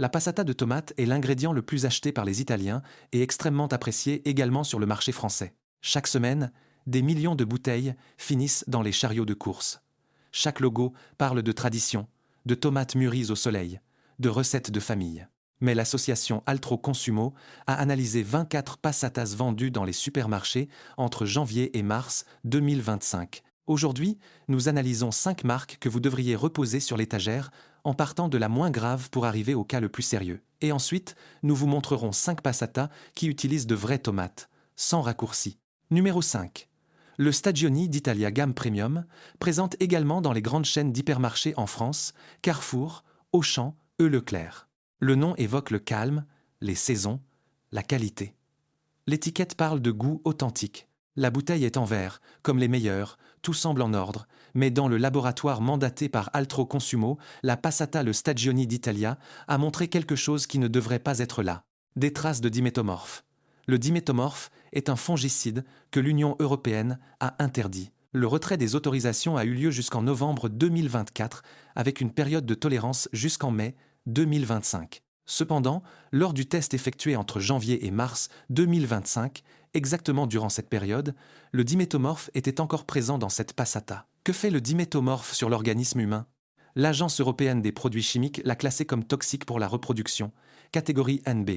La passata de tomate est l'ingrédient le plus acheté par les Italiens et extrêmement apprécié également sur le marché français. Chaque semaine, des millions de bouteilles finissent dans les chariots de course. Chaque logo parle de tradition, de tomates mûries au soleil, de recettes de famille. Mais l'association Altro Consumo a analysé 24 passatas vendues dans les supermarchés entre janvier et mars 2025. Aujourd'hui, nous analysons 5 marques que vous devriez reposer sur l'étagère en partant de la moins grave pour arriver au cas le plus sérieux. Et ensuite, nous vous montrerons 5 passatas qui utilisent de vraies tomates, sans raccourci. Numéro 5. Le Stagioni d'Italia Gamme Premium présente également dans les grandes chaînes d'hypermarchés en France, Carrefour, Auchan, Leclerc. Le nom évoque le calme, les saisons, la qualité. L'étiquette parle de goût authentique. La bouteille est en verre, comme les meilleures, tout semble en ordre, mais dans le laboratoire mandaté par Altro Consumo, la passata Le Stagioni d'Italia a montré quelque chose qui ne devrait pas être là. Des traces de dimétomorphe. Le dimétomorphe est un fongicide que l'Union européenne a interdit. Le retrait des autorisations a eu lieu jusqu'en novembre 2024, avec une période de tolérance jusqu'en mai 2025. Cependant, lors du test effectué entre janvier et mars 2025, exactement durant cette période, le dimétomorphe était encore présent dans cette passata. Que fait le dimétomorphe sur l'organisme humain? L'Agence européenne des produits chimiques l'a classé comme toxique pour la reproduction, catégorie NB,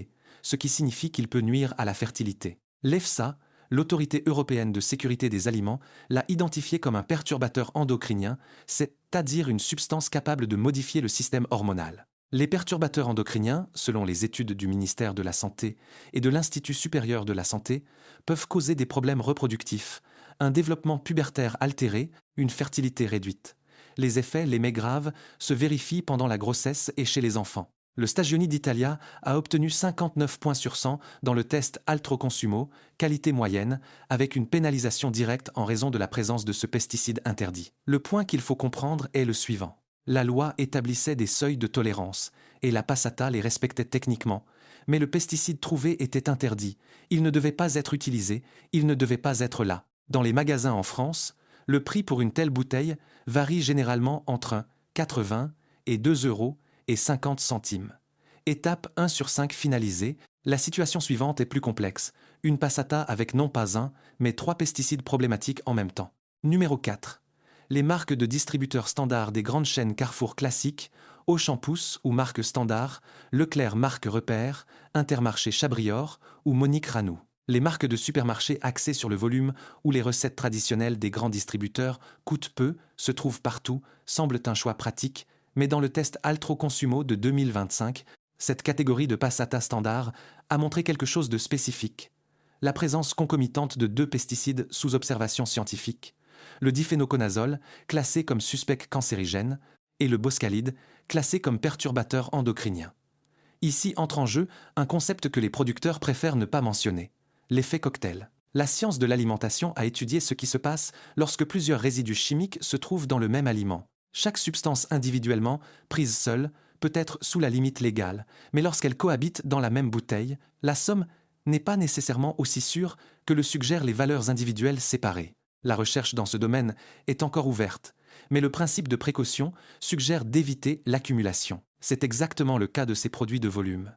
ce qui signifie qu'il peut nuire à la fertilité. L'EFSA, l'Autorité européenne de sécurité des aliments, l'a identifié comme un perturbateur endocrinien, c'est-à-dire une substance capable de modifier le système hormonal. Les perturbateurs endocriniens, selon les études du ministère de la Santé et de l'Institut supérieur de la santé, peuvent causer des problèmes reproductifs, un développement pubertaire altéré, une fertilité réduite. Les effets, les mais graves, se vérifient pendant la grossesse et chez les enfants. Le Stagioni d'Italia a obtenu 59 points sur 100 dans le test Altro Consumo, qualité moyenne, avec une pénalisation directe en raison de la présence de ce pesticide interdit. Le point qu'il faut comprendre est le suivant. La loi établissait des seuils de tolérance, et la passata les respectait techniquement, mais le pesticide trouvé était interdit, il ne devait pas être utilisé, il ne devait pas être là. Dans les magasins en France, le prix pour une telle bouteille varie généralement entre 80 et 2,50 €. Étape 1 sur 5 finalisée, la situation suivante est plus complexe. Une passata avec non pas un, mais 3 pesticides problématiques en même temps. Numéro 4. Les marques de distributeurs standards des grandes chaînes Carrefour classiques, Auchan Pouce ou marque standard, Leclerc marque repère, Intermarché Chabrior ou Monique Ranou. Les marques de supermarchés axées sur le volume ou les recettes traditionnelles des grands distributeurs coûtent peu, se trouvent partout, semblent un choix pratique, mais dans le test Altro Consumo de 2025, cette catégorie de passata standard a montré quelque chose de spécifique. La présence concomitante de 2 pesticides sous observation scientifique, le diphénoconazole, classé comme suspect cancérigène, et le boscalide, classé comme perturbateur endocrinien. Ici entre en jeu un concept que les producteurs préfèrent ne pas mentionner, l'effet cocktail. La science de l'alimentation a étudié ce qui se passe lorsque plusieurs résidus chimiques se trouvent dans le même aliment. Chaque substance individuellement, prise seule, peut être sous la limite légale, mais lorsqu'elle cohabite dans la même bouteille, la somme n'est pas nécessairement aussi sûre que le suggèrent les valeurs individuelles séparées. La recherche dans ce domaine est encore ouverte, mais le principe de précaution suggère d'éviter l'accumulation. C'est exactement le cas de ces produits de volume.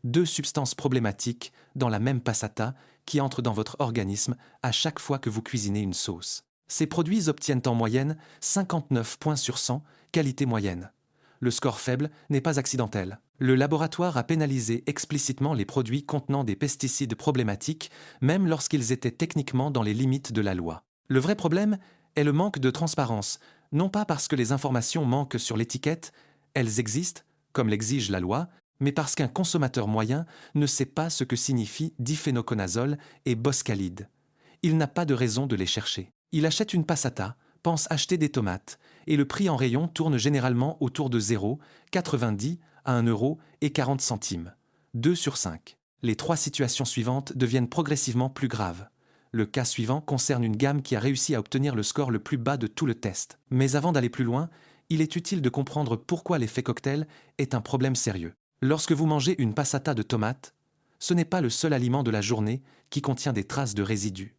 2 substances problématiques dans la même passata qui entrent dans votre organisme à chaque fois que vous cuisinez une sauce. Ces produits obtiennent en moyenne 59 points sur 100, qualité moyenne. Le score faible n'est pas accidentel. Le laboratoire a pénalisé explicitement les produits contenant des pesticides problématiques, même lorsqu'ils étaient techniquement dans les limites de la loi. Le vrai problème est le manque de transparence, non pas parce que les informations manquent sur l'étiquette, elles existent, comme l'exige la loi, mais parce qu'un consommateur moyen ne sait pas ce que signifient diphénoconazole et boscalide. Il n'a pas de raison de les chercher. Il achète une passata, pense acheter des tomates, et le prix en rayon tourne généralement autour de 0,90 à 1,40 €. 2 sur 5. Les 3 situations suivantes deviennent progressivement plus graves. Le cas suivant concerne une gamme qui a réussi à obtenir le score le plus bas de tout le test. Mais avant d'aller plus loin, il est utile de comprendre pourquoi l'effet cocktail est un problème sérieux. Lorsque vous mangez une passata de tomates, ce n'est pas le seul aliment de la journée qui contient des traces de résidus.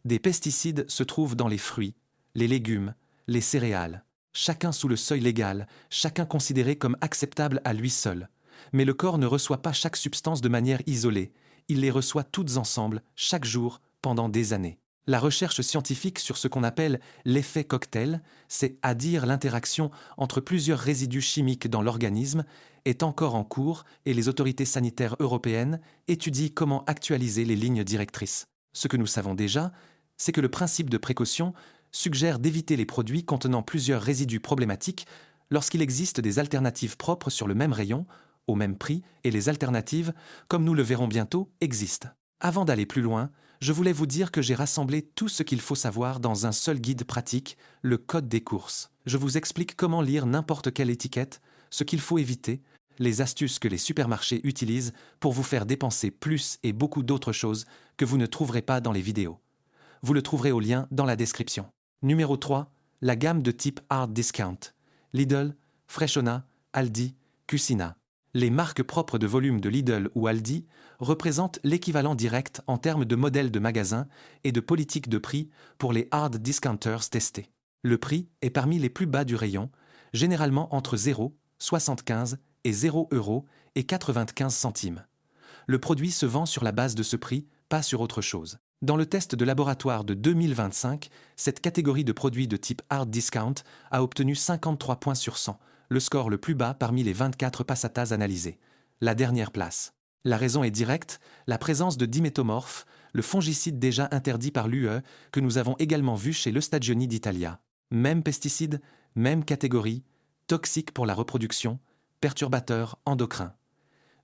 Des pesticides se trouvent dans les fruits, les légumes, les céréales, chacun sous le seuil légal, chacun considéré comme acceptable à lui seul. Mais le corps ne reçoit pas chaque substance de manière isolée, il les reçoit toutes ensemble, chaque jour, pendant des années. La recherche scientifique sur ce qu'on appelle l'effet cocktail, c'est-à-dire l'interaction entre plusieurs résidus chimiques dans l'organisme, est encore en cours et les autorités sanitaires européennes étudient comment actualiser les lignes directrices. Ce que nous savons déjà, c'est que le principe de précaution suggère d'éviter les produits contenant plusieurs résidus problématiques lorsqu'il existe des alternatives propres sur le même rayon, au même prix, et les alternatives, comme nous le verrons bientôt, existent. Avant d'aller plus loin, je voulais vous dire que j'ai rassemblé tout ce qu'il faut savoir dans un seul guide pratique, le Code des courses. Je vous explique comment lire n'importe quelle étiquette, ce qu'il faut éviter, les astuces que les supermarchés utilisent pour vous faire dépenser plus et beaucoup d'autres choses que vous ne trouverez pas dans les vidéos. Vous le trouverez au lien dans la description. Numéro 3, la gamme de type Hard Discount. Lidl, Freshona, Aldi, Cucina. Les marques propres de volume de Lidl ou Aldi représentent l'équivalent direct en termes de modèles de magasins et de politique de prix pour les hard discounters testés. Le prix est parmi les plus bas du rayon, généralement entre 0,75 et 0 € et 95 centimes. Le produit se vend sur la base de ce prix, pas sur autre chose. Dans le test de laboratoire de 2025, cette catégorie de produits de type hard discount a obtenu 53 points sur 100, le score le plus bas parmi les 24 passatas analysés. La dernière place. La raison est directe, la présence de diméthomorphe, le fongicide déjà interdit par l'UE, que nous avons également vu chez l'Eustagioni d'Italia. Même pesticide, même catégorie, toxique pour la reproduction, perturbateur endocrin.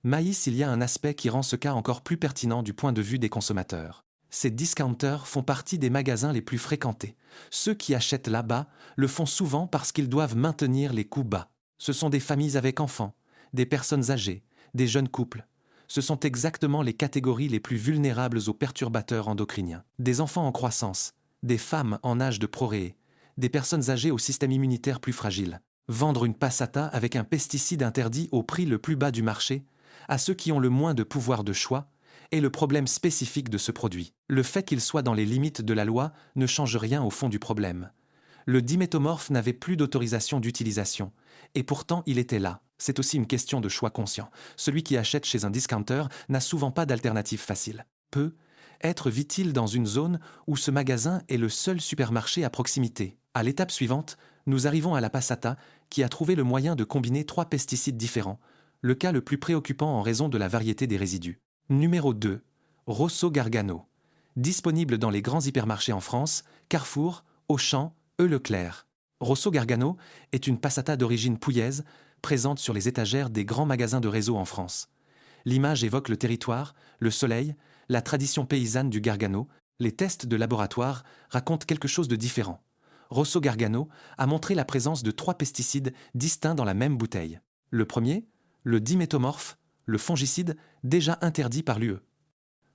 Maïs, il y a un aspect qui rend ce cas encore plus pertinent du point de vue des consommateurs. Ces discounters font partie des magasins les plus fréquentés. Ceux qui achètent là-bas le font souvent parce qu'ils doivent maintenir les coûts bas. Ce sont des familles avec enfants, des personnes âgées, des jeunes couples. Ce sont exactement les catégories les plus vulnérables aux perturbateurs endocriniens. Des enfants en croissance, des femmes en âge de procréer, des personnes âgées au système immunitaire plus fragile. Vendre une passata avec un pesticide interdit au prix le plus bas du marché, à ceux qui ont le moins de pouvoir de choix, est le problème spécifique de ce produit. Le fait qu'il soit dans les limites de la loi ne change rien au fond du problème. Le diméthomorphe n'avait plus d'autorisation d'utilisation, et pourtant il était là. C'est aussi une question de choix conscient. Celui qui achète chez un discounter n'a souvent pas d'alternative facile. Vit-il dans une zone où ce magasin est le seul supermarché à proximité. À l'étape suivante, nous arrivons à la passata qui a trouvé le moyen de combiner 3 pesticides différents, le cas le plus préoccupant en raison de la variété des résidus. Numéro 2. Rosso Gargano. Disponible dans les grands hypermarchés en France, Carrefour, Auchan, Leclerc. Rosso Gargano est une passata d'origine pouillaise, présente sur les étagères des grands magasins de réseau en France. L'image évoque le territoire, le soleil, la tradition paysanne du Gargano. Les tests de laboratoire racontent quelque chose de différent. Rosso Gargano a montré la présence de 3 pesticides distincts dans la même bouteille. Le premier, le diméthomorphe, le fongicide déjà interdit par l'UE.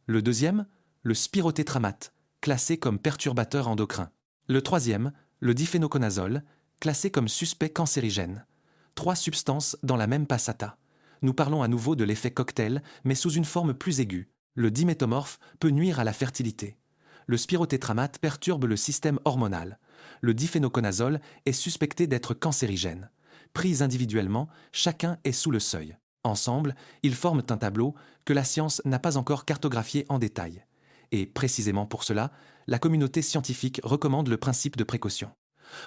Le deuxième, le spirotétramate, classé comme perturbateur endocrin. Le troisième, le diphénoconazole, classé comme suspect cancérigène. 3 substances dans la même passata. Nous parlons à nouveau de l'effet cocktail, mais sous une forme plus aiguë. Le diméthomorphe peut nuire à la fertilité. Le spirotétramate perturbe le système hormonal. Le diphénoconazole est suspecté d'être cancérigène. Pris individuellement, chacun est sous le seuil. Ensemble, ils forment un tableau que la science n'a pas encore cartographié en détail. Et précisément pour cela, la communauté scientifique recommande le principe de précaution.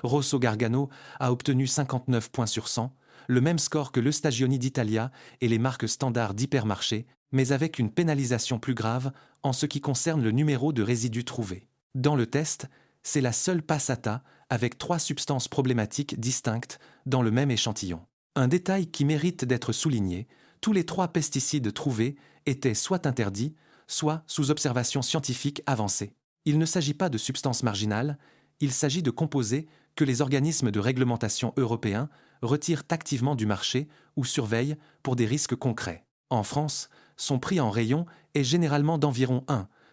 Rosso Gargano a obtenu 59 points sur 100, le même score que l'Eustagioni d'Italia et les marques standards d'hypermarché, mais avec une pénalisation plus grave en ce qui concerne le numéro de résidus trouvés. Dans le test, c'est la seule passata avec 3 substances problématiques distinctes dans le même échantillon. Un détail qui mérite d'être souligné, tous les 3 pesticides trouvés étaient soit interdits, soit sous observation scientifique avancée. Il ne s'agit pas de substances marginales, il s'agit de composés que les organismes de réglementation européens retirent activement du marché ou surveillent pour des risques concrets. En France, son prix en rayon est généralement d'environ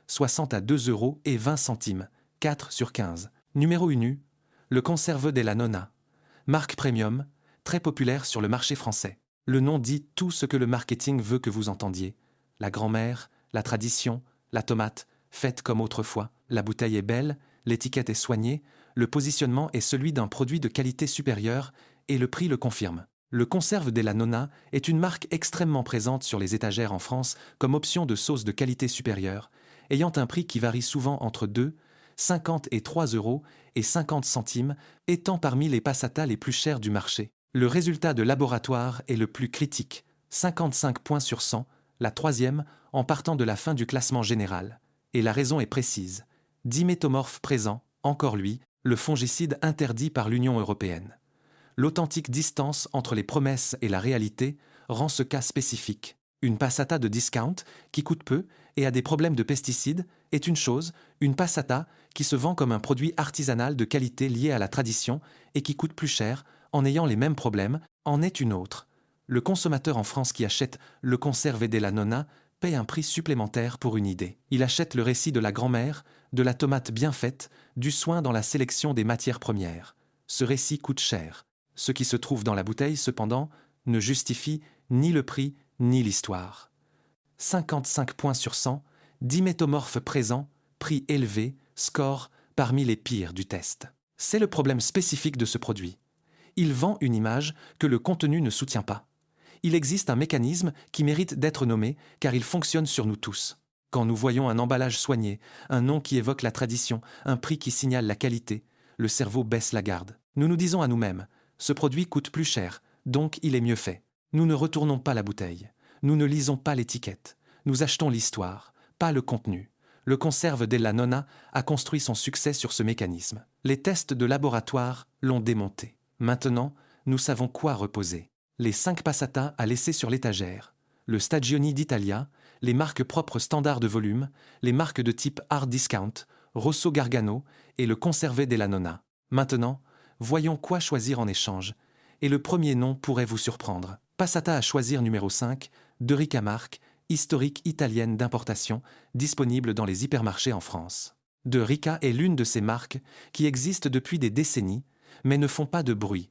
60 à 2,20 €, 4 sur 15. Numéro 1, le Conserve della Nonna. Marque premium, très populaire sur le marché français. Le nom dit tout ce que le marketing veut que vous entendiez. La grand-mère, la tradition, la tomate, faite comme autrefois. La bouteille est belle, l'étiquette est soignée, le positionnement est celui d'un produit de qualité supérieure et le prix le confirme. Le Conserve della Nonna est une marque extrêmement présente sur les étagères en France comme option de sauce de qualité supérieure, ayant un prix qui varie souvent entre 2,50 et 3 € et 50 centimes, étant parmi les passatas les plus chers du marché. Le résultat de laboratoire est le plus critique, 55 points sur 100, la troisième en partant de la fin du classement général. Et la raison est précise. Diméthomorphe présent, encore lui, le fongicide interdit par l'Union européenne. L'authentique distance entre les promesses et la réalité rend ce cas spécifique. Une passata de discount, qui coûte peu et a des problèmes de pesticides, est une chose, une passata qui se vend comme un produit artisanal de qualité lié à la tradition et qui coûte plus cher, en ayant les mêmes problèmes, en est une autre. Le consommateur en France qui achète le Conserve della Nonna paie un prix supplémentaire pour une idée. Il achète le récit de la grand-mère, de la tomate bien faite, du soin dans la sélection des matières premières. Ce récit coûte cher. Ce qui se trouve dans la bouteille, cependant, ne justifie ni le prix ni l'histoire. 55 points sur 100, diméthomorphe présent, prix élevé, score parmi les pires du test. C'est le problème spécifique de ce produit. Il vend une image que le contenu ne soutient pas. Il existe un mécanisme qui mérite d'être nommé car il fonctionne sur nous tous. Quand nous voyons un emballage soigné, un nom qui évoque la tradition, un prix qui signale la qualité, le cerveau baisse la garde. Nous nous disons à nous-mêmes, ce produit coûte plus cher, donc il est mieux fait. Nous ne retournons pas la bouteille. Nous ne lisons pas l'étiquette. Nous achetons l'histoire, pas le contenu. Le Conserve della Nonna a construit son succès sur ce mécanisme. Les tests de laboratoire l'ont démonté. Maintenant, nous savons quoi reposer. Les 5 passatas à laisser sur l'étagère, le Stagioni d'Italia, les marques propres standards de volume, les marques de type hard discount, Rosso Gargano et le Conserve della Nonna. Maintenant, voyons quoi choisir en échange. Et le premier nom pourrait vous surprendre. Passata à choisir numéro 5, de Rica marque, historique italienne d'importation, disponible dans les hypermarchés en France. De Rica est l'une de ces marques qui existent depuis des décennies, mais ne font pas de bruit,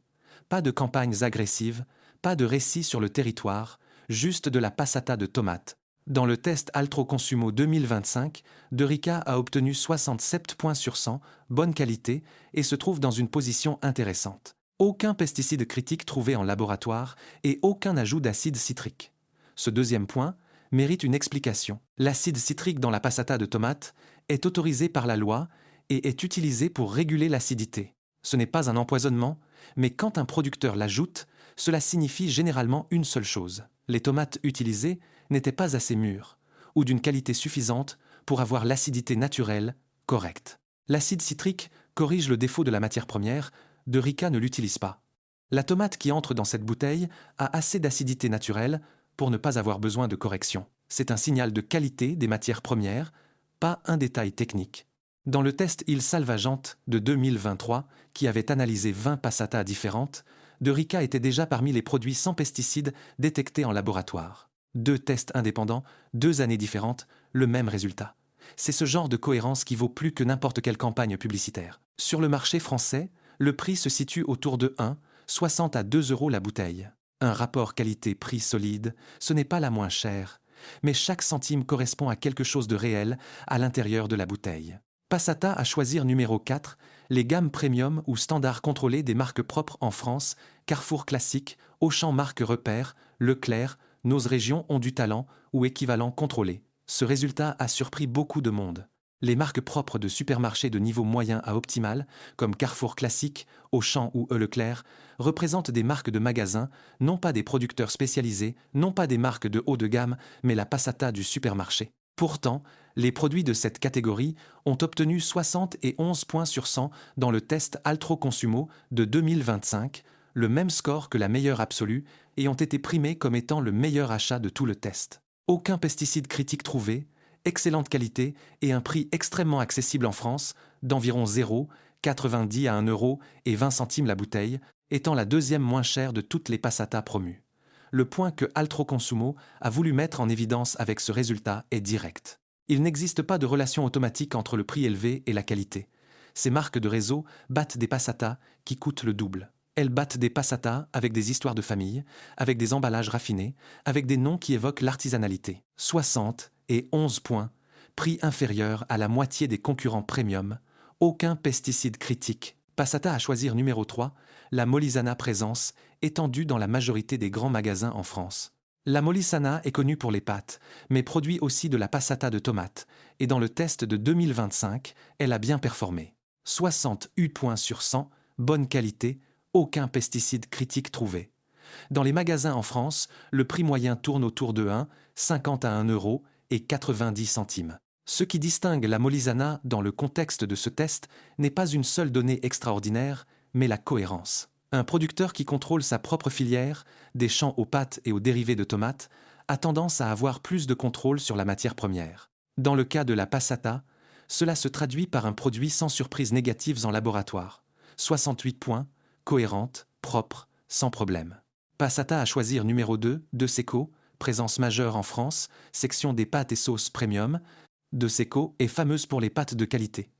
pas de campagnes agressives, pas de récits sur le territoire, juste de la passata de tomates. Dans le test Altro Consumo 2025, De Rica a obtenu 67 points sur 100, bonne qualité, et se trouve dans une position intéressante. Aucun pesticide critique trouvé en laboratoire et aucun ajout d'acide citrique. Ce deuxième point mérite une explication. L'acide citrique dans la passata de tomate est autorisé par la loi et est utilisé pour réguler l'acidité. Ce n'est pas un empoisonnement, mais quand un producteur l'ajoute, cela signifie généralement une seule chose. Les tomates utilisées n'étaient pas assez mûres, ou d'une qualité suffisante pour avoir l'acidité naturelle correcte. L'acide citrique corrige le défaut de la matière première, De Rica ne l'utilise pas. La tomate qui entre dans cette bouteille a assez d'acidité naturelle pour ne pas avoir besoin de correction. C'est un signal de qualité des matières premières, pas un détail technique. Dans le test Il Salvagente de 2023, qui avait analysé 20 passatas différentes, De Rica était déjà parmi les produits sans pesticides détectés en laboratoire. 2 tests indépendants, 2 années différentes, le même résultat. C'est ce genre de cohérence qui vaut plus que n'importe quelle campagne publicitaire. Sur le marché français, le prix se situe autour de 1,60 à 2 € la bouteille. Un rapport qualité-prix solide, ce n'est pas la moins chère, mais chaque centime correspond à quelque chose de réel à l'intérieur de la bouteille. Passata à choisir numéro 4, les gammes premium ou standards contrôlés des marques propres en France, Carrefour Classique, Auchan Marque Repère, Leclerc, Nos Régions ont du talent ou équivalent contrôlé. Ce résultat a surpris beaucoup de monde. Les marques propres de supermarchés de niveau moyen à optimal, comme Carrefour Classique, Auchan ou Leclerc, représentent des marques de magasins, non pas des producteurs spécialisés, non pas des marques de haut de gamme, mais la passata du supermarché. Pourtant, les produits de cette catégorie ont obtenu 71 points sur 100 dans le test Altro Consumo de 2025, le même score que la meilleure absolue, et ont été primés comme étant le meilleur achat de tout le test. Aucun pesticide critique trouvé, excellente qualité et un prix extrêmement accessible en France, d'environ 0,90 à 1 € et 20 centimes la bouteille, étant la deuxième moins chère de toutes les passatas promues. Le point que Altro Consumo a voulu mettre en évidence avec ce résultat est direct. Il n'existe pas de relation automatique entre le prix élevé et la qualité. Ces marques de réseau battent des passatas qui coûtent le double. Elles battent des passatas avec des histoires de famille, avec des emballages raffinés, avec des noms qui évoquent l'artisanalité. 60 et 11 points, prix inférieur à la moitié des concurrents premium, aucun pesticide critique. Passata à choisir numéro 3, la Molisana Présence, étendue dans la majorité des grands magasins en France. La Molisana est connue pour les pâtes, mais produit aussi de la passata de tomates, et dans le test de 2025, elle a bien performé. 60 U points sur 100, bonne qualité, aucun pesticide critique trouvé. Dans les magasins en France, le prix moyen tourne autour de 50 à 1 euro et 90 centimes. Ce qui distingue la Molisana dans le contexte de ce test n'est pas une seule donnée extraordinaire, mais la cohérence. Un producteur qui contrôle sa propre filière, des champs aux pâtes et aux dérivés de tomates, a tendance à avoir plus de contrôle sur la matière première. Dans le cas de la passata, cela se traduit par un produit sans surprises négatives en laboratoire. 68 points, cohérente, propre, sans problème. Passata à choisir numéro 2, De Seco, présence majeure en France, section des pâtes et sauces premium. De Seco est fameuse pour les pâtes de qualité.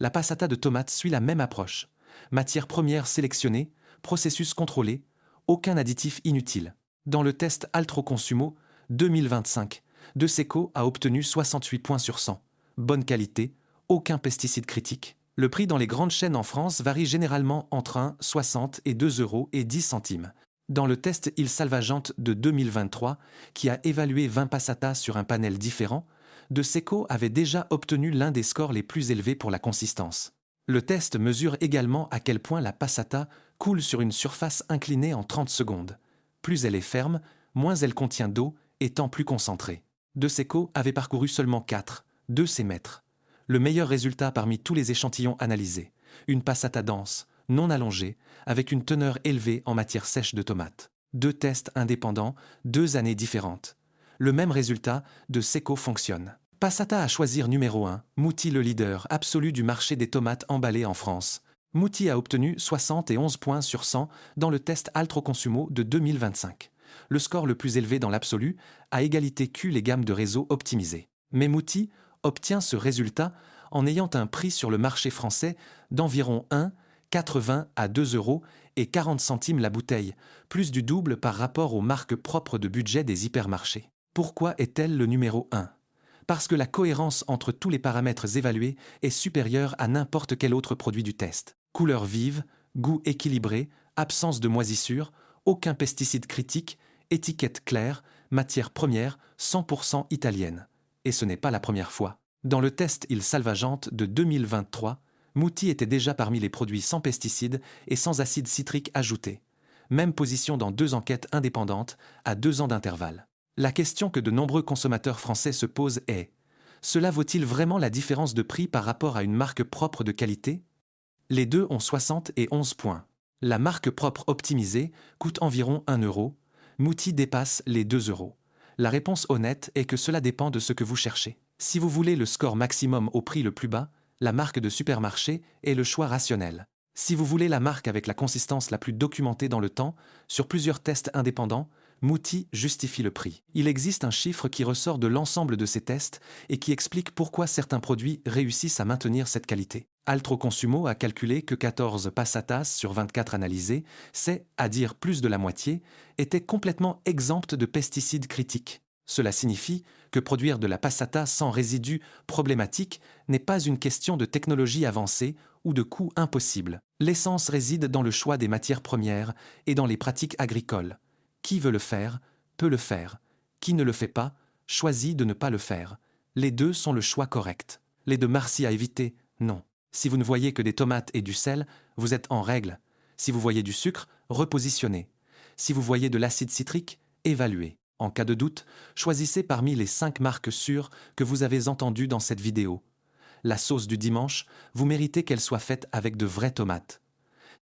La passata de tomates suit la même approche. Matière première sélectionnée, processus contrôlé, aucun additif inutile. Dans le test Altroconsumo 2025, De Seco a obtenu 68 points sur 100. Bonne qualité, aucun pesticide critique. Le prix dans les grandes chaînes en France varie généralement entre 1,60 et 2 euros et 10 centimes. Dans le test Il Salvagente de 2023, qui a évalué 20 passatas sur un panel différent, De Seco avait déjà obtenu l'un des scores les plus élevés pour la consistance. Le test mesure également à quel point la passata coule sur une surface inclinée en 30 secondes. Plus elle est ferme, moins elle contient d'eau, étant plus concentrée. De Seco avait parcouru seulement 4 de ces mètres. Le meilleur résultat parmi tous les échantillons analysés. Une passata dense, non allongée, avec une teneur élevée en matière sèche de tomates. 2 tests indépendants, 2 années différentes. Le même résultat, De Seco fonctionne. Passata à choisir numéro 1, Mouti le leader absolu du marché des tomates emballées en France. Mouti a obtenu 71 points sur 100 dans le test Altroconsumo de 2025. Le score le plus élevé dans l'absolu, à égalité Q les gammes de réseau optimisées. Mais Mouti obtient ce résultat en ayant un prix sur le marché français d'environ 1,80 à 2 euros et 40 centimes la bouteille, plus du double par rapport aux marques propres de budget des hypermarchés. Pourquoi est-elle le numéro 1 ? Parce que la cohérence entre tous les paramètres évalués est supérieure à n'importe quel autre produit du test. Couleur vive, goût équilibré, absence de moisissure, aucun pesticide critique, étiquette claire, matière première 100% italienne. Et ce n'est pas la première fois. Dans le test Il Salvagente de 2023, Mouti était déjà parmi les produits sans pesticides et sans acide citrique ajouté. Même position dans 2 enquêtes indépendantes, à 2 ans d'intervalle. La question que de nombreux consommateurs français se posent est: cela vaut-il vraiment la différence de prix par rapport à une marque propre de qualité ? Les deux ont 60 et 11 points. La marque propre optimisée coûte environ 1 euro, Mouti dépasse les 2 euros. La réponse honnête est que cela dépend de ce que vous cherchez. Si vous voulez le score maximum au prix le plus bas, la marque de supermarché est le choix rationnel. Si vous voulez la marque avec la consistance la plus documentée dans le temps, sur plusieurs tests indépendants, Mouti justifie le prix. Il existe un chiffre qui ressort de l'ensemble de ces tests et qui explique pourquoi certains produits réussissent à maintenir cette qualité. Altroconsumo a calculé que 14 passatas sur 24 analysées, c'est, à dire plus de la moitié, étaient complètement exemptes de pesticides critiques. Cela signifie que produire de la passata sans résidus problématiques n'est pas une question de technologie avancée ou de coût impossible. L'essence réside dans le choix des matières premières et dans les pratiques agricoles. Qui veut le faire, peut le faire. Qui ne le fait pas, choisit de ne pas le faire. Les deux sont le choix correct. Les deux merci à éviter, non. Si vous ne voyez que des tomates et du sel, vous êtes en règle. Si vous voyez du sucre, repositionnez. Si vous voyez de l'acide citrique, évaluez. En cas de doute, choisissez parmi les 5 marques sûres que vous avez entendues dans cette vidéo. La sauce du dimanche, vous méritez qu'elle soit faite avec de vraies tomates.